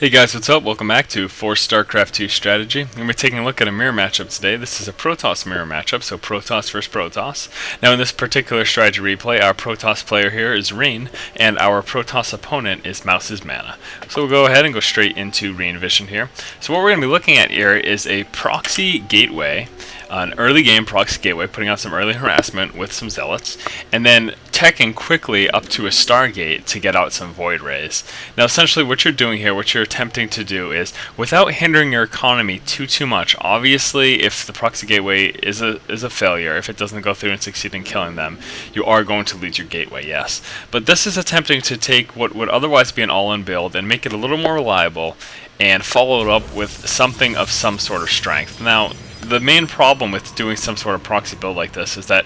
Hey guys, what's up? Welcome back to StarCraft 2 Strategy. We're going to be taking a look at a mirror matchup today. This is a Protoss mirror matchup, so Protoss versus Protoss. Now in this particular strategy replay, our Protoss player here is Reen, and our Protoss opponent is Mouse's Mana. So we'll go ahead and go straight into Reen Vision here. So what we're going to be looking at here is a proxy gateway, an early game proxy gateway, putting out some early harassment with some zealots, and then teching quickly up to a Stargate to get out some void rays. Now essentially what you're doing here, what you're attempting to do is, without hindering your economy too much, obviously if the proxy gateway is a failure, if it doesn't go through and succeed in killing them, you are going to lose your gateway, yes. But this is attempting to take what would otherwise be an all-in build and make it a little more reliable and follow it up with something of some sort of strength. Now, the main problem with doing some sort of proxy build like this is that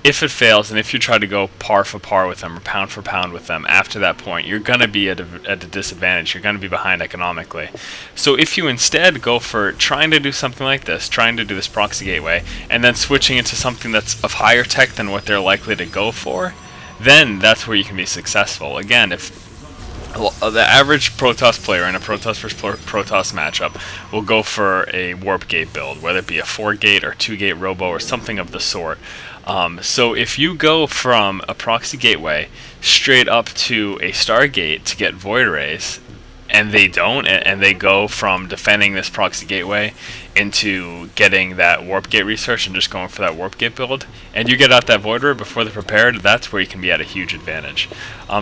if it fails, and if you try to go par for par with them or pound for pound with them, after that point you're going to be at a disadvantage. You're going to be behind economically. So if you instead go for trying to do something like this, trying to do this proxy gateway, and then switching into something that's of higher tech than what they're likely to go for, then that's where you can be successful. Again, if the average Protoss player in a Protoss versus Protoss matchup will go for a warp gate build, whether it be a 4-gate or 2-gate robo or something of the sort. So if you go from a proxy gateway straight up to a Stargate to get void rays, and they don't, and they go from defending this proxy gateway into getting that warp gate research and just going for that warp gate build, and you get out that void ray before they're prepared, that's where you can be at a huge advantage.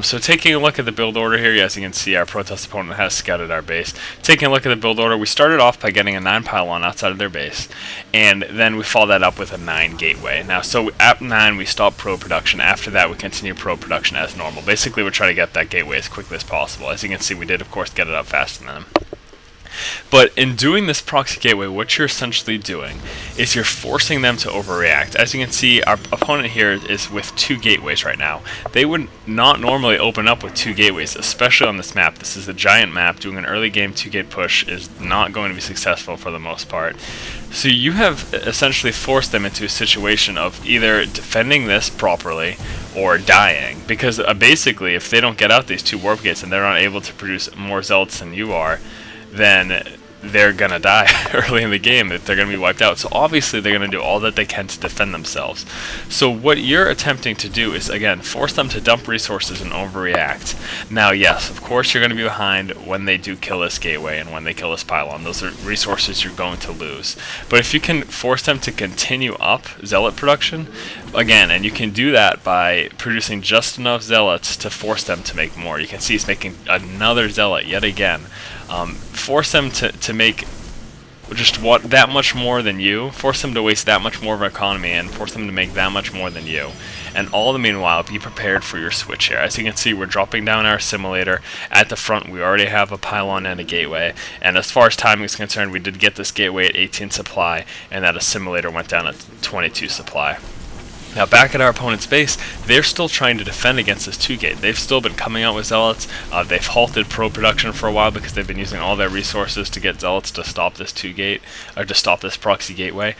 So taking a look at the build order here, as you can see, our Protoss opponent has scouted our base. Taking a look at the build order, we started off by getting a 9 pylon outside of their base, and then we follow that up with a 9 gateway. Now, so at 9 we stop pro production. After that we continue pro production as normal. Basically we're trying to get that gateway as quickly as possible. As you can see, we did of course get it up faster than them. But in doing this proxy gateway, what you're essentially doing is you're forcing them to overreact. As you can see, our opponent here is with 2 gateways right now. They would not normally open up with 2 gateways, especially on this map. This is a giant map. Doing an early game 2-gate push is not going to be successful for the most part. So you have essentially forced them into a situation of either defending this properly or dying. Because basically, if they don't get out these 2 warp gates and they're not able to produce more zealots than you are, then they're gonna die early in the game. They're gonna be wiped out. So obviously they're gonna do all that they can to defend themselves. So what you're attempting to do is, again, force them to dump resources and overreact. Now yes, of course you're gonna be behind when they do kill this gateway and when they kill this pylon. Those are resources you're going to lose. But if you can force them to continue up zealot production, again, and you can do that by producing just enough zealots to force them to make more. You can see he's making another zealot yet again. Force them to make just that much more than you, force them to waste that much more of an economy, and force them to make that much more than you. And all the meanwhile, be prepared for your switch here. As you can see, we're dropping down our Assimilator. At the front, we already have a pylon and a gateway. And as far as timing is concerned, we did get this gateway at 18 supply, and that Assimilator went down at 22 supply. Now back at our opponent's base, they're still trying to defend against this 2-gate. They've still been coming out with zealots. They've halted pro production for a while because they've been using all their resources to get zealots to stop this 2-gate, or to stop this proxy gateway.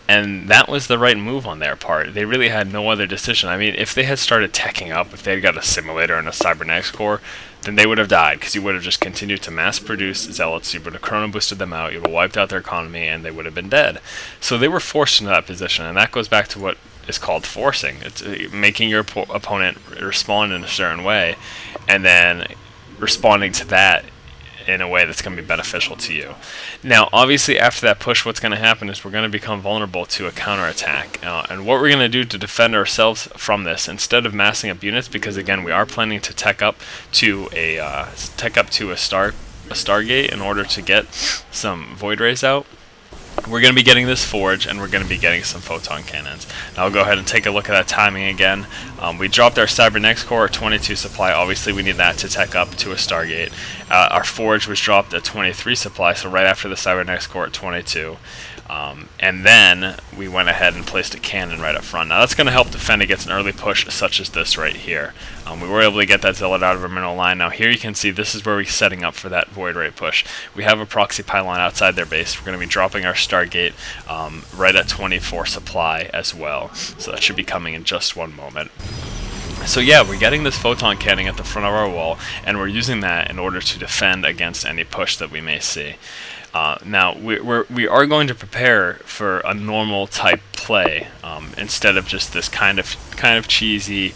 And that was the right move on their part. They really had no other decision. I mean, if they had started teching up, if they had got a Assimilator and a Cybernetics core, then they would have died, because you would have just continued to mass produce zealots, you would have chrono boosted them out, you would have wiped out their economy, and they would have been dead. So they were forced into that position, and that goes back to what is called forcing. It's making your opponent respond in a certain way, and then responding to that in a way that's going to be beneficial to you. Now, obviously, after that push, what's going to happen is we're going to become vulnerable to a counterattack. And what we're going to do to defend ourselves from this, instead of massing up units, because again, we are planning to tech up to a Stargate in order to get some void rays out, we're going to be getting this forge, and we're going to be getting some photon cannons. Now I'll go ahead and take a look at that timing again. We dropped our Cybernetics core at 22 supply. Obviously we need that to tech up to a Stargate. Our forge was dropped at 23 supply, so right after the Cybernetics core at 22. And then we went ahead and placed a cannon right up front. Now that's going to help defend against an early push such as this right here. We were able to get that zealot out of our mineral line. Now here you can see this is where we're setting up for that void ray push. We have a proxy pylon outside their base. We're going to be dropping our Stargate right at 24 supply as well. So that should be coming in just one moment. So yeah, we're getting this photon cannon at the front of our wall, and we're using that in order to defend against any push that we may see. Now we are going to prepare for a normal type play instead of just this kind of cheesy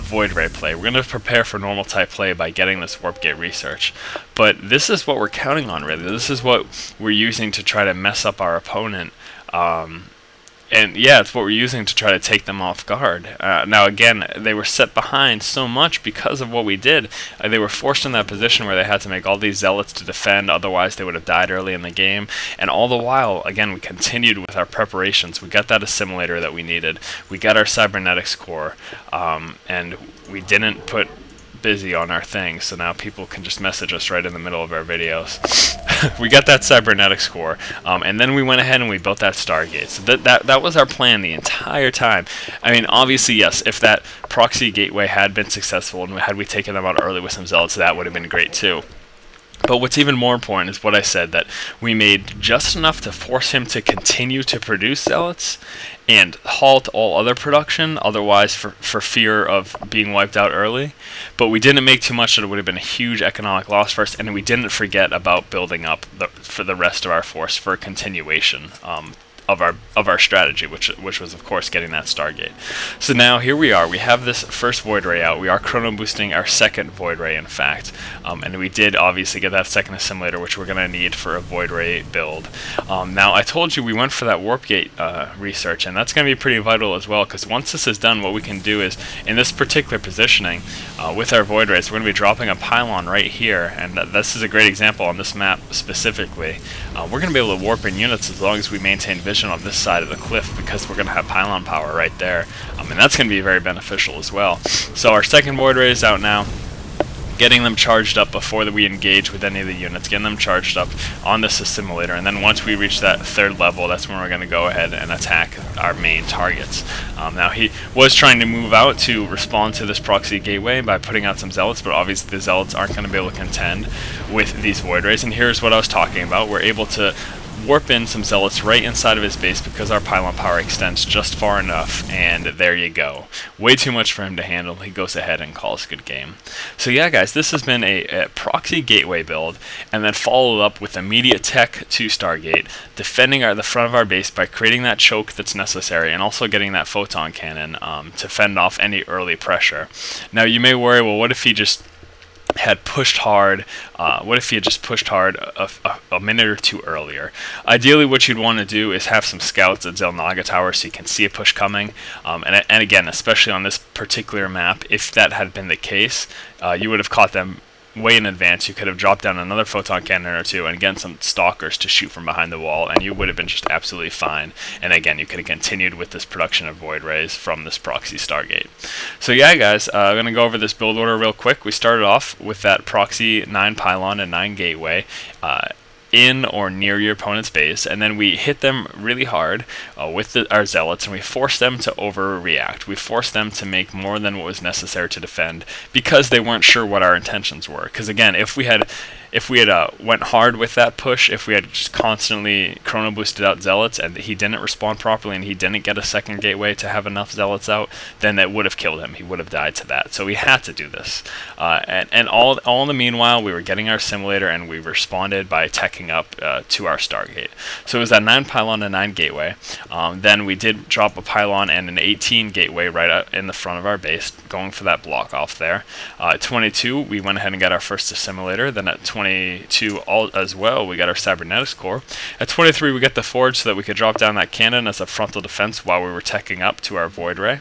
void ray play. We're going to prepare for normal type play by getting this warp gate research. But this is what we're counting on, really. This is what we're using to try to mess up our opponent. And yeah, it's what we're using to try to take them off guard. Now again, they were set behind so much because of what we did. They were forced in that position where they had to make all these zealots to defend, otherwise they would have died early in the game. And all the while, again, we continued with our preparations. We got that assimilator that we needed. We got our cybernetics core, and we didn't put busy on our thing, so now people can just message us right in the middle of our videos. We got that cybernetics core, and then we went ahead and we built that Stargate. So that was our plan the entire time. I mean, obviously, yes, if that proxy gateway had been successful and had we taken them out early with some zealots, that would have been great too. But what's even more important is what I said, that we made just enough to force him to continue to produce zealots and halt all other production, otherwise for fear of being wiped out early. But we didn't make too much that it would have been a huge economic loss for us, and we didn't forget about building up for the rest of our force for a continuation of our strategy, which was of course getting that Stargate. So now here we are. We have this first void ray out. We are chrono boosting our second void ray, in fact, and we did obviously get that second assimilator, which we're going to need for a void ray build. Now I told you we went for that warp gate research, and that's going to be pretty vital as well, because once this is done, what we can do is in this particular positioning with our void rays, we're going to be dropping a pylon right here, and this is a great example on this map specifically. We're going to be able to warp in units as long as we maintain vision on this side of the cliff, because we're going to have pylon power right there, and that's going to be very beneficial as well. So our second void ray is out now, getting them charged up before we engage with any of the units, getting them charged up on this assimilator, and then once we reach that third level, that's when we're going to go ahead and attack our main targets. Now he was trying to move out to respond to this proxy gateway by putting out some zealots, but obviously the zealots aren't going to be able to contend with these void rays, and here's what I was talking about. We're able to warp in some zealots right inside of his base because our pylon power extends just far enough, and there you go. Way too much for him to handle. He goes ahead and calls good game. So yeah, guys, this has been a proxy gateway build, and then followed up with immediate tech to Stargate, defending the front of our base by creating that choke that's necessary, and also getting that photon cannon to fend off any early pressure. Now you may worry, well, what if he just had pushed hard? What if he had just pushed hard a minute or two earlier? Ideally, what you'd want to do is have some scouts at Zelnaga Tower so you can see a push coming. And again, especially on this particular map, if that had been the case, you would have caught them way in advance. You could have dropped down another photon cannon or two and again some stalkers to shoot from behind the wall, and you would have been just absolutely fine. And again, you could have continued with this production of void rays from this proxy Stargate. So yeah, guys, I'm going to go over this build order real quick. We started off with that proxy 9 pylon and 9 gateway in or near your opponent's base, and then we hit them really hard with our zealots, and we forced them to overreact. We forced them to make more than what was necessary to defend, because they weren't sure what our intentions were. Because again, if we had went hard with that push, if we had just constantly chrono boosted out zealots and he didn't respond properly and he didn't get a second gateway to have enough zealots out, then that would have killed him. He would have died to that. So we had to do this. And all in the meanwhile, we were getting our assimilator, and we responded by teching up to our Stargate. So it was that 9 pylon and 9 gateway. Then we did drop a pylon and an 18 gateway right out in the front of our base, going for that block off there. At 22, we went ahead and got our first assimilator. Then at 22 as well, we got our cybernetics core. At 23, we got the forge so that we could drop down that cannon as a frontal defense while we were teching up to our void ray.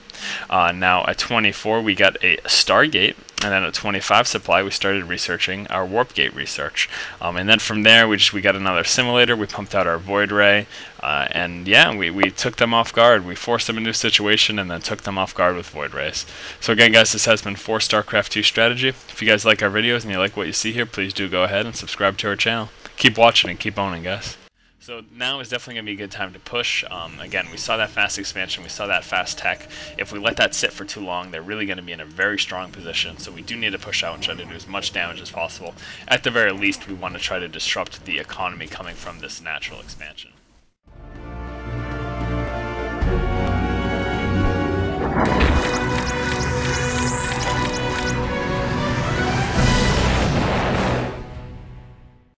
Now at 24, we got a Stargate. And then at 25 supply, we started researching our warp gate research. And then from there, we got another assimilator. We pumped out our void ray. And yeah, we took them off guard. We forced them into a situation and then took them off guard with void rays. So again, guys, this has been for StarCraft 2 strategy. If you guys like our videos and you like what you see here, please do go ahead and subscribe to our channel. Keep watching and keep owning, guys. So now is definitely going to be a good time to push. Again, we saw that fast expansion, we saw that fast tech. If we let that sit for too long, they're really going to be in a very strong position. So we do need to push out and try to do as much damage as possible. At the very least, we want to try to disrupt the economy coming from this natural expansion.